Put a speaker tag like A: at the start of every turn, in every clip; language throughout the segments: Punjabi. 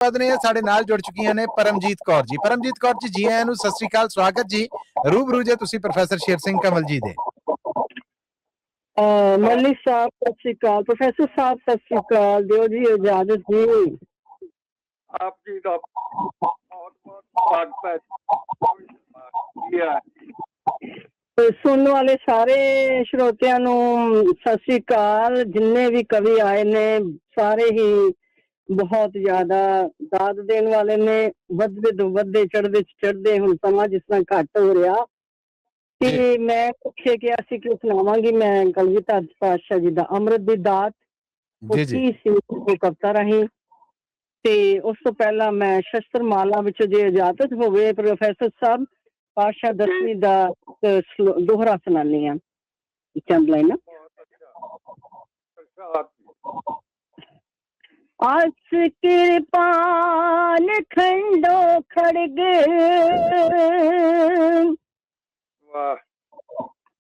A: ਨੇ ਸਾਡੇ ਨਾਲ ਜੁੜ ਚੁੱਕੀਆਂ ਨੇ परमजीत कौर जी। परमजीत कौर जी, जी आयां नूं, सत श्री अकाल, स्वागत जी। रूबरू जे तुसीं प्रोफैसर शेर सिंह कंवल जी दे।
B: मलिक साहब सत श्री अकाल, प्रोफैसर साहब सत श्री अकाल, दियो जी इजाजत जी।
C: आप जी का बहुत बहुत स्वागत।
B: सुनने वाले सारे श्रोतियां नूं सत श्री अकाल। जिन्ने भी कवि आए ने सारे ही बहुत ज्यादा दाद देने वाले ने। वधदे तो वधदे, चढ़दे चढ़दे हुण समा जिस तरह घट हो रहा ते मैं पुछे कि असीं क्यों सुनावांगी। मैं कलगीधर पातशाह जी दा अमृत दी दात उसी सी कविता राहीं ते उस तो पहला मैं शस्त्र माला विच जे इजाजत होवे प्रोफैसर साहब पातशाह 10वीं दा दोहरा सुनानी आ चंद लाइना। आस कृपाल खंडो खड़ग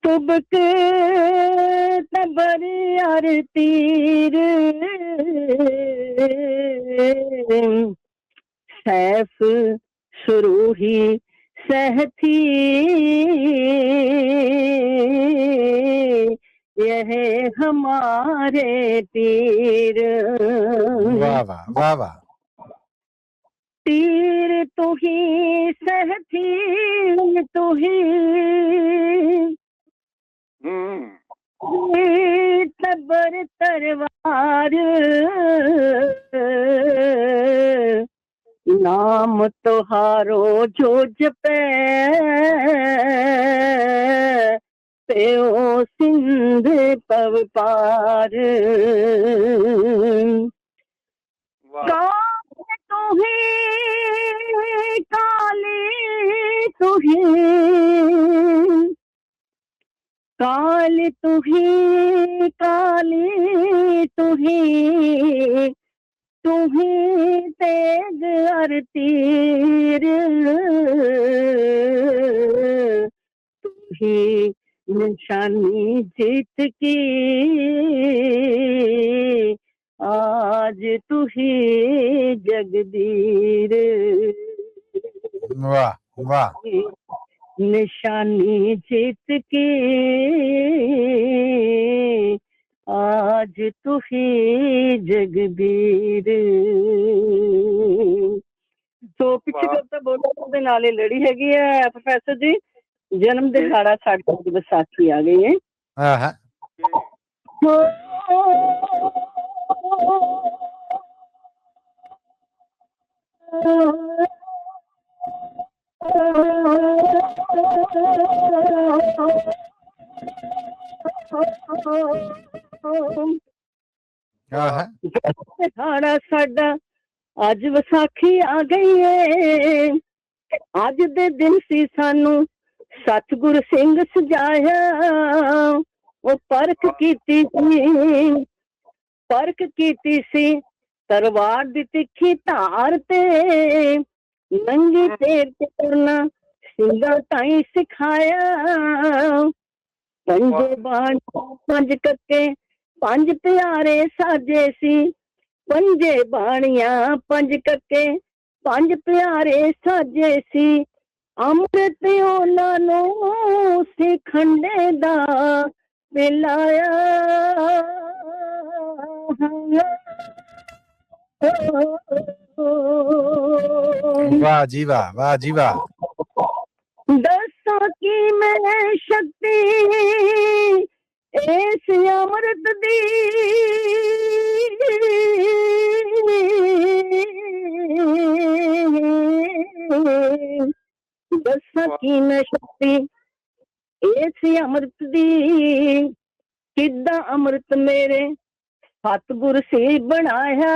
B: तुबक तबर अर तीर सैफ सुरूही सहथी यह हमारे तीर।
A: वाह वाह वाह वाह।
B: तीर तू ही सहथी तू ही तबर तरवार नाम तुहारो जो जपे प्यो सिंध पव पार। काल तू ही काली तू ही काल तू ही काली तू ही तेग अर तीर तू ही निशानी जीत की आज तू ही जगदीर।
A: वाह वाह।
B: निशानी जीत की आज तू ही जगदीर। तो पिछले कविता बोलो दे नाले लड़ी हैगी है प्रोफेसर जी। जन्म दिहाड़ा साडी दी विसाखी आ गई है।
A: हां
B: दिहाड़ा साडा अज विसाखी आ गई है। अज दे दिन सी सानू सतगुर सिंह सजाया। वो परख कीती सी तरवार दी तिखी धार ते नंगी तेर ते करना सिंगा ताई सिखाया। पंजे बाण पंज कक्के पंज प्यारे साजे सी पंजे बाणियां पंज कक्के पंज प्यारे साजे सी। अमृत ओना नो सी खंडे दा पिलाया।
A: वाह जी वाह, वाह जी वाह।
B: दसा की मैं शक्ति इस अमृत दी दसा की मैं शक्ति इस अमृत दी किदा अमृत मेरे सतगुर से बनाया।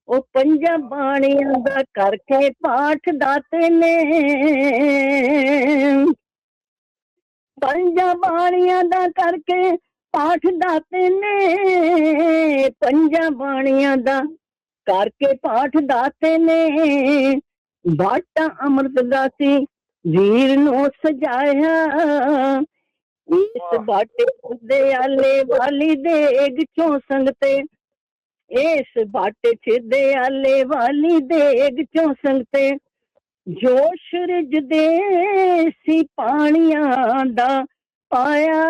B: ओ पंजा बाणियां दा करके पाठ दाते ने पंजा बाणियां दा करके पाठ दाते ने पंजा बाणियां दा करके पाठ दाते ने। बाटा अमृत दासी वीर नो सजाया। इस बाटे दे आले वाली देग चों संगते ਇਸ ਬਾਟੇ ਚ ਦਿਆਲੇ ਵਾਲੀ ਦੇਗ ਚੋਂ ਸੰਗਤੇ ਜੋਸ਼ ਰਿਜਦੇ ਸੀ ਪਾਣੀਆਂ ਦਾ ਪਾਇਆ।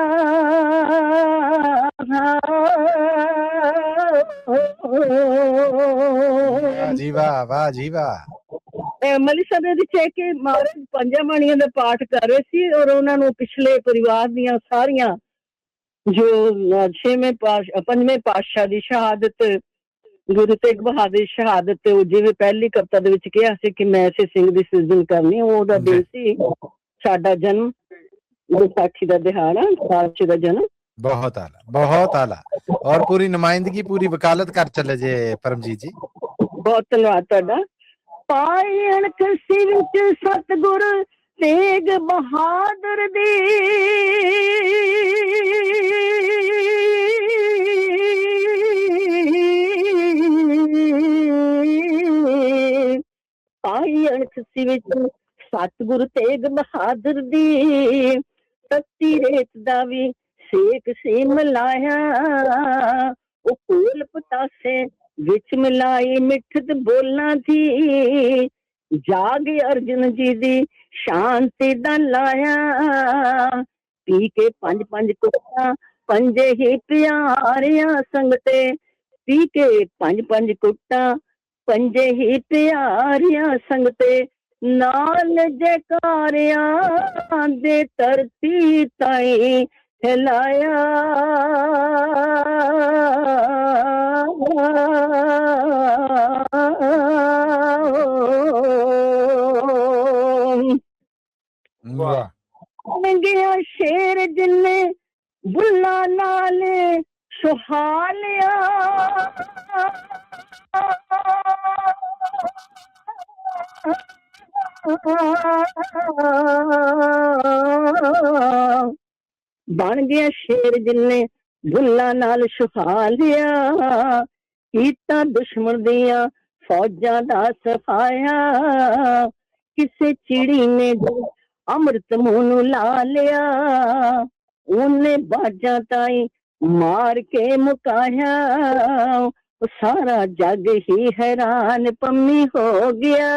A: ਵਾਹ ਜੀ ਵਾਹ, ਵਾਹ ਜੀ ਵਾਹ।
B: ਮਲੀ ਸਾਹਿਬ ਦੇ ਵਿੱਚ ਕਿ ਮਹਾਰਾਜ ਪੰਜਾਂ ਬਾਣੀਆਂ ਦਾ ਪਾਠ ਕਰ ਰਹੇ ਸੀ ਔਰ ਉਹਨਾਂ ਨੂੰ ਪਿਛਲੇ ਪਰਿਵਾਰ ਦੀਆਂ ਸਾਰੀਆਂ ਜੋ ਪੰਜਵੇਂ ਪਾਤਸ਼ਾਹ ਦੀ ਸ਼ਹਾਦਤ, ਗੁਰੂ ਤੇਗ ਬਹਾਦਰ ਦੀ ਸ਼ਹਾਦਤ, ਜਿਵੇਂ ਪਹਿਲੀ ਕਵਿਤਾ ਦੇ ਵਿੱਚ ਕਿਹਾ ਸੀ ਕਿ ਮੈਂ ਐਸੇ ਸਿੰਘ ਦੀ ਸਿਰਜਣ ਕਰਨੀ, ਉਹਦਾ ਦਿਨ ਸੀ ਸਾਡਾ ਜਨਮ, ਵਿਸਾਖੀ ਦਾ ਦਿਹਾੜਾ, ਪਾਤਸ਼ਾਹ ਦਾ ਜਨਮ।
A: ਬਹੁਤ ਆਲਾ, ਬਹੁਤ ਆਲਾ। ਔਰ ਪੂਰੀ ਨੁਮਾਇੰਦਗੀ, ਪੂਰੀ ਵਕਾਲਤ ਕਰ ਚੱਲੇ ਜੇ ਪਰਮਜੀਤ ਜੀ।
B: ਬਹੁਤ ਧੰਨਵਾਦ ਤੁਹਾਡਾ। ਪਾਈ ਅਣਖ ਸਿਰ ਵਿੱਚ ਸਤਿਗੁਰ ਤੇਗ ਬਹਾਦਰ ਦੀ, ਪਾਈ ਅਣਖ ਸਿਰ ਵਿੱਚ ਸਤਿਗੁਰ ਤੇਗ ਬਹਾਦਰ ਦੀ, ਤੱਤੀ ਰੇਤ ਦਾ ਵੀ ਸੇਕ ਸੀ ਮਲਾਇਆ, ਉਹ ਕੋਲ ਪਤਾਸੇ ਵਿੱਚ ਮਿਲਾਈ ਮਿੱਠਤ ਬੋਲਾਂ ਦੀ, ਜਾਗ ਅਰਜਨ ਜੀ ਦੀ ਸ਼ਾਂਤੀ ਦਾ ਲਾਇਆ, ਪੀ ਕੇ ਪੰਜ ਪੰਜ ਕੁੱਟਾਂ ਪੰਜੇ ਹੀ ਪਿਆਰਿਆਂ ਸੰਗਤੇ, ਪੀ ਕੇ ਪੰਜ ਪੰਜ ਕੁੱਟਾਂ ਪੰਜੇ ਹੀ ਪਿਆਰਿਆਂ ਸੰਗਤੇ, ਨਾਲ ਜੈਕਾਰਿਆਂ ਦੇ ਧਰਤੀ ਤਾਈ ਹਿਲਾਇਆ।
A: ਵਾਹ।
B: ਗਿਆ ਸ਼ੇਰ ਜਿੰਨੇ ਬੁੱਲਾ ਨਾਲ ਸੁਹਾਲਿਆ, ਬਣ ਗਿਆ ਸ਼ੇਰ ਜਿੰਨੇ ਬੁੱਲਾ ਨਾਲ ਸੁਹਾਲਿਆ, ਕੀਤਾ ਦੁਸ਼ਮਣ ਦੀਆਂ ਫੌਜਾਂ ਦਾ ਸਫਾਇਆ, ਕਿਸੇ ਚਿੜੀ ਨੇ ਅੰਮ੍ਰਿਤ ਮੂੰਹ ਨੂੰ ਲਾ ਲਿਆ, ਉਹਨੇ ਬਾਜਾਂ ਤਾਈ ਮਾਰ ਕੇ ਮੁਕਾਇਆ, ਸਾਰਾ ਜੱਗ ਹੀ ਹੈਰਾਨ ਪੰਮੀ ਹੋ ਗਿਆ,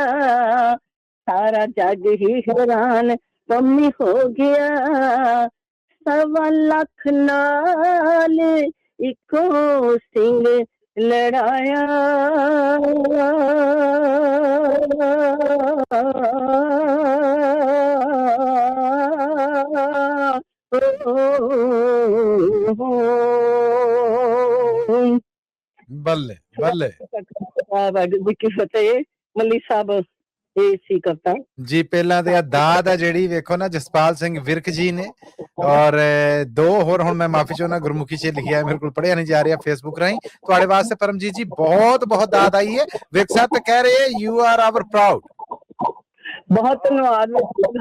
B: ਸਾਰਾ ਜੱਗ ਹੀ ਹੈਰਾਨ ਪੰਮੀ ਹੋ ਗਿਆ, 1.25 ਲੱਖ ਨਾਲ ਇੱਕੋ ਸਿੰਘ ਲੜਾਇਆ।
A: ਬੱਲੇ ਬੱਲੇ।
B: ਵਾਹਿਗੁਰੂ ਕੀ ਫਤਿਹ। ਮੱਲੀ ਸਾਹਿਬ ਇਹ ਸੀ ਕਵਿਤਾ
A: ਜੀ। ਪਹਿਲਾਂ ਤੇ ਆ ਦਾਦ ਆ ਜਿਹੜੀ ਵੇਖੋ ਨਾ, ਜਸਪਾਲ ਸਿੰਘ ਵਿਰਕ ਜੀ ਨੇ, ਔਰ ਦੋ ਹੋਰ ਹੁਣ ਮੈਂ ਮਾਫੀ ਚਾਹੁੰਦਾ ਗੁਰਮੁਖੀ ਚ ਲਿਖਿਆ, ਮੇਰੇ ਕੋਲ ਪੜਿਆ ਨਹੀਂ ਜਾ ਰਿਹਾ ਫੇਸਬੁੱਕ ਰਾਹੀਂ। ਤੁਹਾਡੇ ਵਾਸਤੇ ਪਰਮਜੀਤ ਜੀ ਬਹੁਤ ਬਹੁਤ ਦਾਦ ਆਈ ਹੈ। ਵਿਰਕ ਸਾਹਿਬ ਤੇ ਕਹਿ ਰਹੇ ਯੂ ਆਰ ਆਵਰ ਪ੍ਰਾਊਡ।
B: ਬਹੁਤ ਧੰਨਵਾਦ।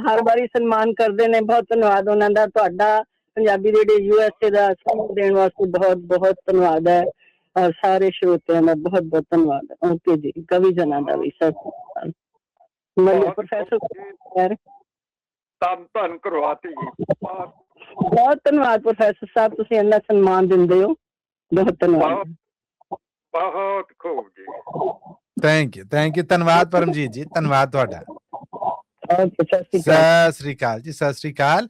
B: ਹਰ ਵਾਰੀ ਸਨਮਾਨ ਕਰਦੇ ਨੇ, ਬਹੁਤ ਧੰਨਵਾਦ ਉਹਨਾਂ ਦਾ। ਤੁਹਾਡਾ ਪੰਜਾਬੀ ਰੇਡੀਓ USA ਦਾ ਸਨਮਾਨ ਦੇਣ ਵਾਸਤੇ ਬਹੁਤ ਬਹੁਤ ਧੰਨਵਾਦ ਹੈ। ਸਾਰੇ ਸਰੋਤਿਆਂ ਦਾ ਬਹੁਤ ਬਹੁਤ ਧੰਨਵਾਦ। ਓਕੇ ਜੀ। ਕਵੀ ਜਨਾਂ ਦਾ ਵੀ ਸਤਿ ਸ਼੍ਰੀ ਅਕਾਲ। ਪ੍ਰੋਫੈਸਰ
C: ਧੰਨ ਕਰਵਾਤੀ।
B: ਬਹੁਤ ਧੰਨਵਾਦ ਪ੍ਰੋਫੈਸਰ ਸਾਹਿਬ, ਤੁਸੀਂ ਇੰਨਾ ਸਨਮਾਨ ਦਿੰਦੇ ਹੋ। ਬਹੁਤ ਧੰਨਵਾਦ।
C: ਬਹੁਤ ਖੂਬ ਜੀ।
A: Thank you, thank you. ਧੰਨਵਾਦ ਪਰਮਜੀਤ ਜੀ, ਧੰਨਵਾਦ ਤੁਹਾਡਾ।
B: ਓਕੇ, ਸਤਿ ਸ਼੍ਰੀ ਅਕਾਲ।
A: ਸਤਿ ਸ੍ਰੀ ਅਕਾਲ ਜੀ, ਸਤਿ ਸ੍ਰੀ ਅਕਾਲ।